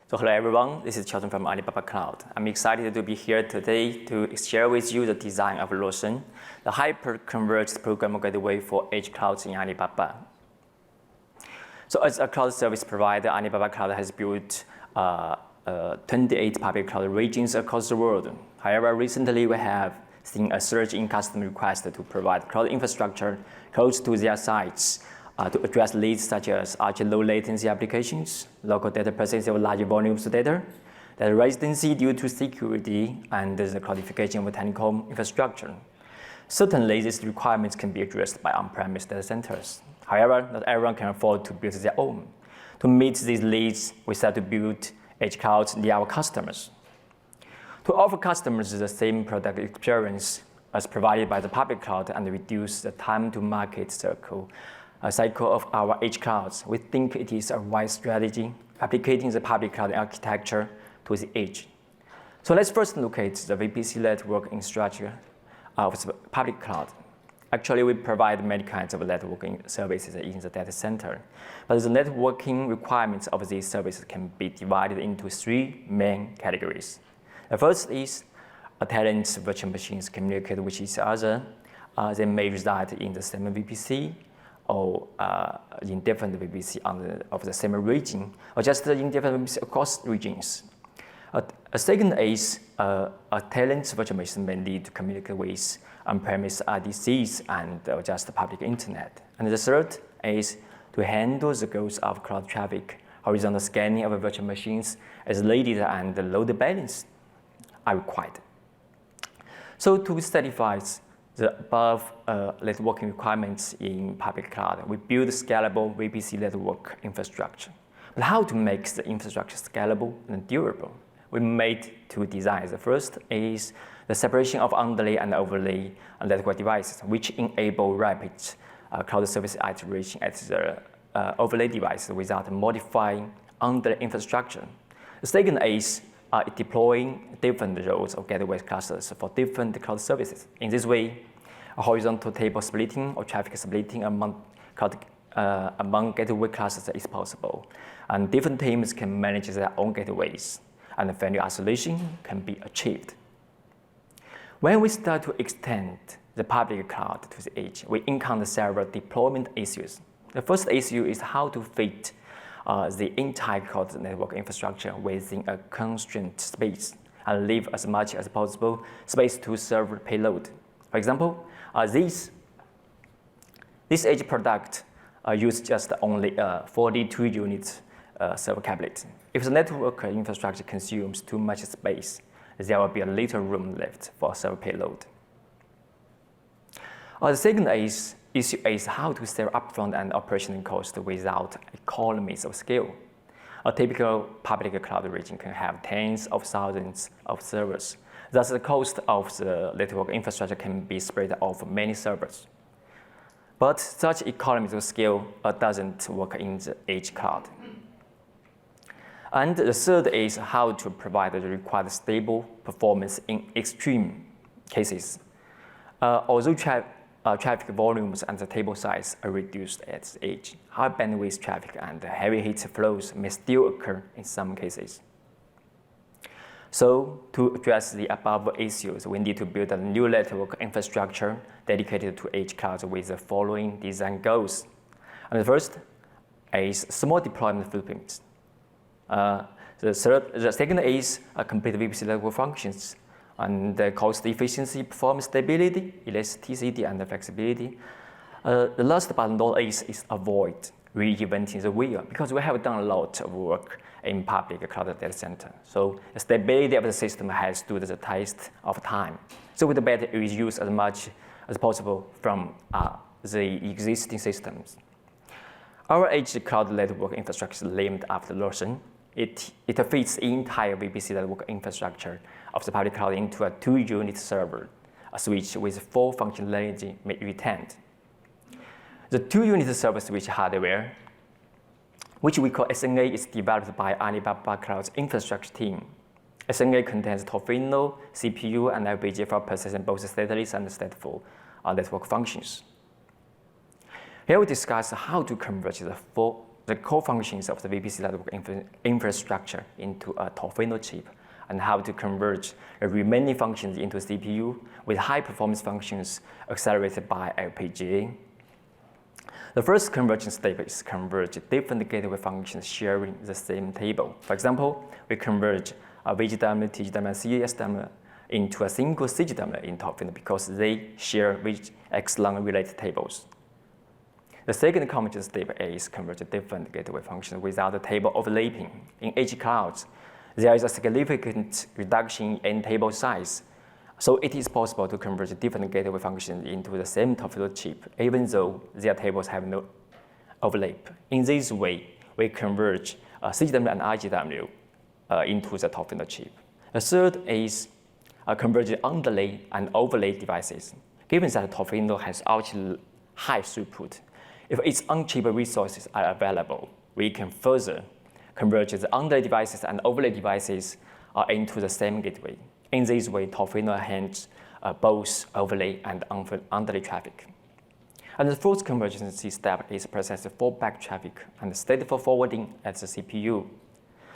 So hello everyone, this is Qiao from Alibaba Cloud. I'm excited to be here today to share with you the design of LuoShen, the hyper-converged programmable gateway for edge clouds in Alibaba. So as a cloud service provider, Alibaba Cloud has built 28 public cloud regions across the world. However, recently we have seen a surge in customer requests to provide cloud infrastructure close to their sites to address needs such as ultra-low latency applications, local data processing of large volumes of data, the residency due to security, and the cloudification of technical infrastructure. Certainly, these requirements can be addressed by on-premise data centers. However, not everyone can afford to build their own. To meet these needs, we start to build edge clouds near our customers. To offer customers the same product experience as provided by the public cloud and reduce the time to market cycle of our edge clouds, we think it is a wise strategy applicating the public cloud architecture to the edge. So let's first look at the VPC network infrastructure of the public cloud. Actually, we provide many kinds of networking services in the data center, but the networking requirements of these services can be divided into three main categories. The first is tenants virtual machines communicate with each other. They may reside in the same VPC or in different VPC of the same region, or just in different VPC across regions. A second is a tenant's virtual machine may need to communicate with on-premise RDCs and just the public internet. And the third is to handle the growth of cloud traffic. Horizontal scanning of virtual machines as needed and load balance are required. So to satisfy the above networking requirements in public cloud, we build scalable VPC network infrastructure. But how to make the infrastructure scalable and durable? We made two designs. The first is the separation of underlay and overlay network devices, which enable rapid cloud service iteration at the overlay device without modifying underlay infrastructure. The second is deploying different rows of gateway clusters for different cloud services. In this way, a horizontal table splitting or traffic splitting among gateway clusters is possible, and different teams can manage their own gateways, and value isolation can be achieved. When we start to extend the public cloud to the edge, we encounter several deployment issues. The first issue is how to fit the entire cloud network infrastructure within a constrained space and leave as much as possible space to serve payload. For example, this edge product use just only 42 units server cabinet. If the network infrastructure consumes too much space, there will be a little room left for server payload. The second issue is how to save upfront and operational cost without economies of scale. A typical public cloud region can have tens of thousands of servers. Thus, the cost of the network infrastructure can be spread over many servers. But such economies of scale doesn't work in the edge cloud. And the third is how to provide the required stable performance in extreme cases. Although traffic volumes and the table size are reduced at the edge, high bandwidth traffic and heavy heat flows may still occur in some cases. So to address the above issues, we need to build a new network infrastructure dedicated to edge clouds with the following design goals. And the first is small deployment footprints. The second is a complete VPC network functions, and the cost efficiency, performance stability, elasticity, and flexibility. The last but not least is avoid reinventing the wheel, because we have done a lot of work in public cloud data center. So the stability of the system has stood the test of time. So we'd better reuse as much as possible from the existing systems. Our edge cloud network infrastructure is named after LuoShen. It fits the entire VPC network infrastructure of the public cloud into a 2-unit server, a switch with 4 functionality retained. The 2-unit server switch hardware, which we call SNA, is developed by Alibaba Cloud's infrastructure team. SNA contains Tofino, CPU, and FPGA for processing both stateless and stateful network functions. Here we discuss how to converge the 4 the core functions of the VPC network infrastructure into a Torfino chip and how to converge the remaining functions into CPU with high-performance functions accelerated by FPGA. The first convergence step is converge different gateway functions sharing the same table. For example, we converge a VGW, TGW, and CSW into a single CGW in Torfino because they share VXLAN related tables. The second convergence step is converge different gateway functions without the table overlapping. In edge clouds, there is a significant reduction in table size, so it is possible to converge different gateway functions into the same Torfino chip, even though their tables have no overlap. In this way, we converge CGW and IGW into the Torfino chip. The third is converging underlay and overlay devices. Given that Torfino has ultra high throughput, if its on-chip resources are available, we can further converge the underlay devices and overlay devices into the same gateway. In this way, Torfino handles both overlay and underlay traffic. And the fourth convergence step is process fallback traffic and stateful forwarding at the CPU.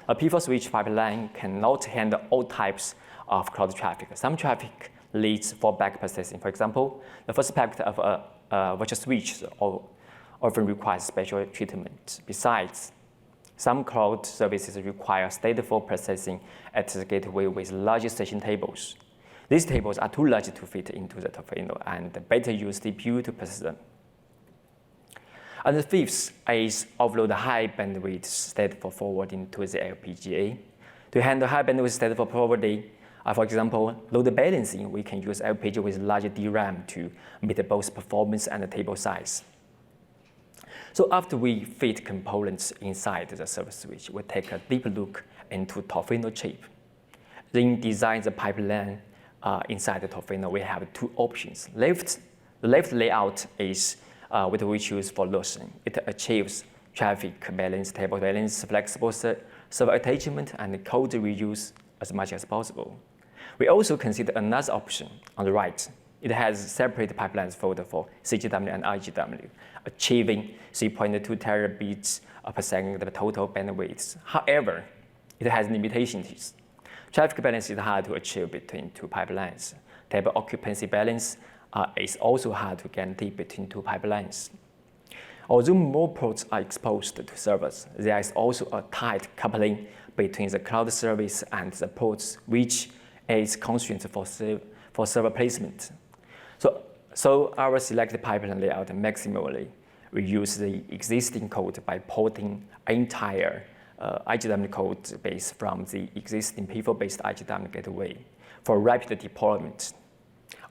A P4 switch pipeline cannot handle all types of cloud traffic. Some traffic needs fallback processing. For example, the first packet of a virtual switch often requires special treatment. Besides, some cloud services require stateful processing at the gateway with large session tables. These tables are too large to fit into the Torfino and better use CPU to process them. And the fifth is offload high bandwidth stateful forwarding to the FPGA. To handle high bandwidth stateful forwarding, for example, load balancing, we can use FPGA with larger DRAM to meet both performance and table size. So after we fit components inside the server switch, we take a deep look into Torfino chip. Then design the pipeline inside the Torfino. We have two options. The left layout is what we choose for LuoShen. It achieves traffic balance, table balance, flexible server attachment, and code reuse as much as possible. We also consider another option on the right. It has separate pipelines folder for CGW and IGW, achieving 3.2 terabits per second of total bandwidth. However, it has limitations. Traffic balance is hard to achieve between two pipelines. Table occupancy balance is also hard to guarantee between two pipelines. Although more ports are exposed to servers, there is also a tight coupling between the cloud service and the ports, which is constraint for server placement. So our selected pipeline layout maximally reuse the existing code by porting entire IGW code base from the existing P4-based IGW gateway for rapid deployment.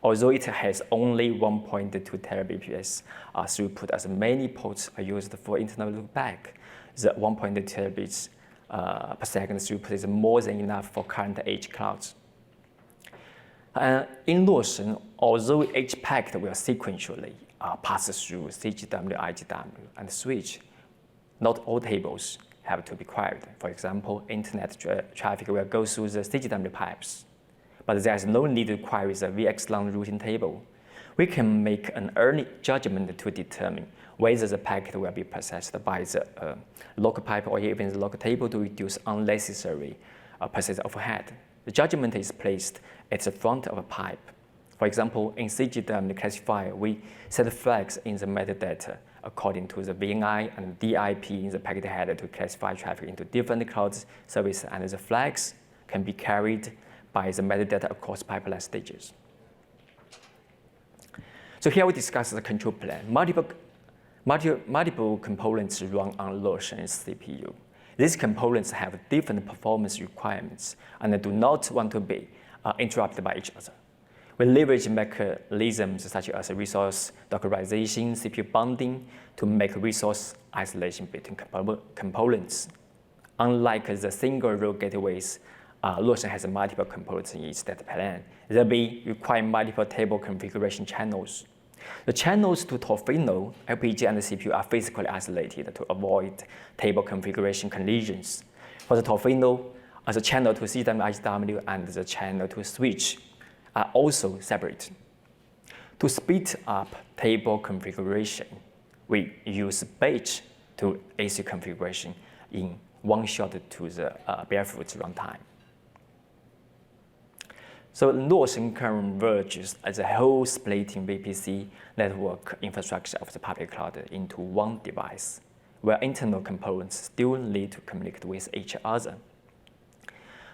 Although it has only 1.2 terabps throughput, as many ports are used for internal loopback, the 1.2 terabits per second throughput is more than enough for current edge clouds. In LuoShen, although each packet will sequentially pass through CGW, IGW, and switch, not all tables have to be queried. For example, internet traffic will go through the CGW pipes, but there is no need to query the VXLAN routing table. We can make an early judgment to determine whether the packet will be processed by the local pipe or even the local table to reduce unnecessary process overhead. The judgment is placed at the front of a pipe. For example, in CGW classifier, we set flags in the metadata according to the VNI and DIP in the packet header to classify traffic into different cloud services, and the flags can be carried by the metadata across pipeline stages. So here we discuss the control plane. Multiple components run on LuoShen's CPU. These components have different performance requirements and do not want to be interrupted by each other. We leverage mechanisms such as resource dockerization, CPU bonding to make resource isolation between components. Unlike the single-row gateways, LuoShen has multiple components in its data plan. They require multiple table configuration channels. The channels to Torfino, FPGA, and the CPU are physically isolated to avoid table configuration collisions. For the Torfino, the channel to CGW, IGW, and the channel to switch are also separate. To speed up table configuration, we use batch to AC configuration in one shot to the barefoot runtime. So LuoShen converges the whole splitting VPC network infrastructure of the public cloud into one device, where internal components still need to communicate with each other.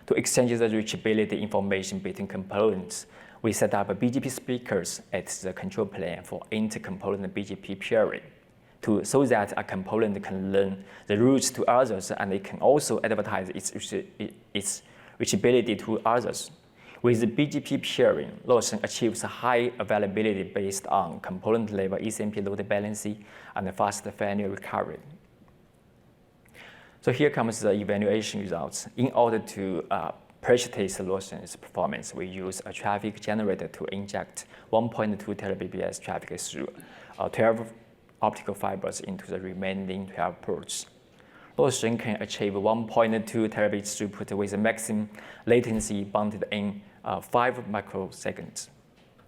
To exchange the reachability information between components, we set up BGP speakers at the control plane for inter-component BGP peering, so that a component can learn the routes to others, and it can also advertise its reachability to others. With the BGP peering, LuoShen achieves high availability based on component-level ECMP load balancing and fast failure recovery. So here comes the evaluation results. In order to purchase LuoShen's performance, we use a traffic generator to inject 1.2 Tbps traffic through 12 optical fibers into the remaining 12 ports. LuoShen can achieve 1.2 terabits throughput with a maximum latency bounded in 5 microseconds.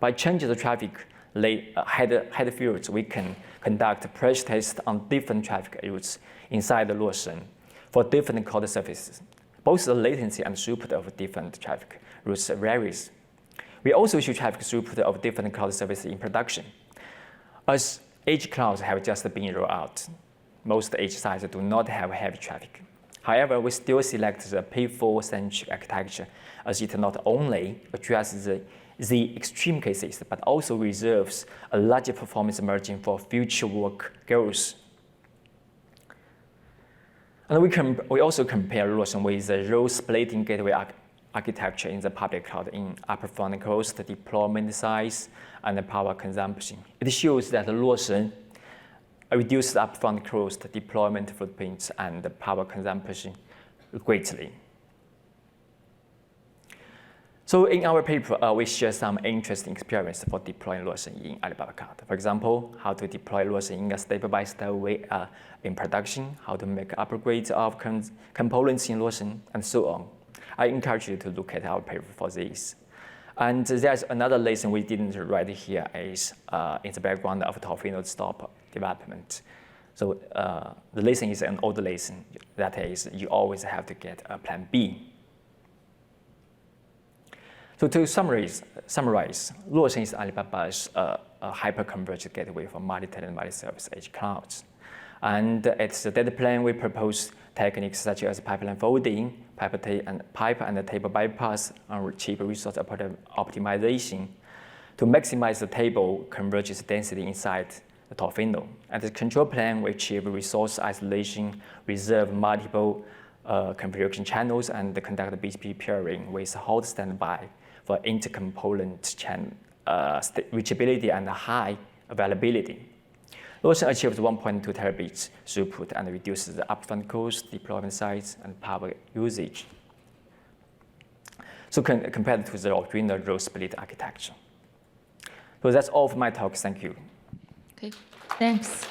By changing the traffic header fields, we can conduct pressure tests on different traffic routes inside the LuoShen for different cloud services. Both the latency and throughput of different traffic routes varies. We also show traffic throughput of different cloud services in production. As edge clouds have just been rolled out, most edge sites do not have heavy traffic. However, we still select the P4-centric architecture, as it not only addresses the extreme cases, but also reserves a larger performance margin for future work goals. And we also compare LuoShen with the role-splitting gateway architecture in the public cloud in upfront cost, deployment size, and power consumption. It shows that LuoShen reduces the upfront cost, deployment footprints, and the power consumption greatly. So in our paper, we share some interesting experience for deploying LuoShen in Alibaba Cloud. For example, how to deploy LuoShen in a step-by-step way in production, how to make upgrades of components in LuoShen, and so on. I encourage you to look at our paper for this. And there's another lesson we didn't write here is in the background of Tofino stop development. So the lesson is an old lesson. That is, you always have to get a plan B. So to summarize, LuoShen is Alibaba's hyper-converged gateway for multi-tenant, multi-service edge clouds. And at the data plane, we propose techniques such as pipeline folding, pipe and table bypass, and cheap resource optimization to maximize the table convergence density inside the Tofino. At the control plane, we achieve resource isolation, reserve multiple configuration channels, and conduct BGP peering with hot standby for intercomponent reachability and high availability. LuoShen achieves 1.2 terabits throughput and reduces the upfront cost, deployment size, and power usage. So compared to the original role split architecture. So that's all for my talk. Thank you. Okay, thanks.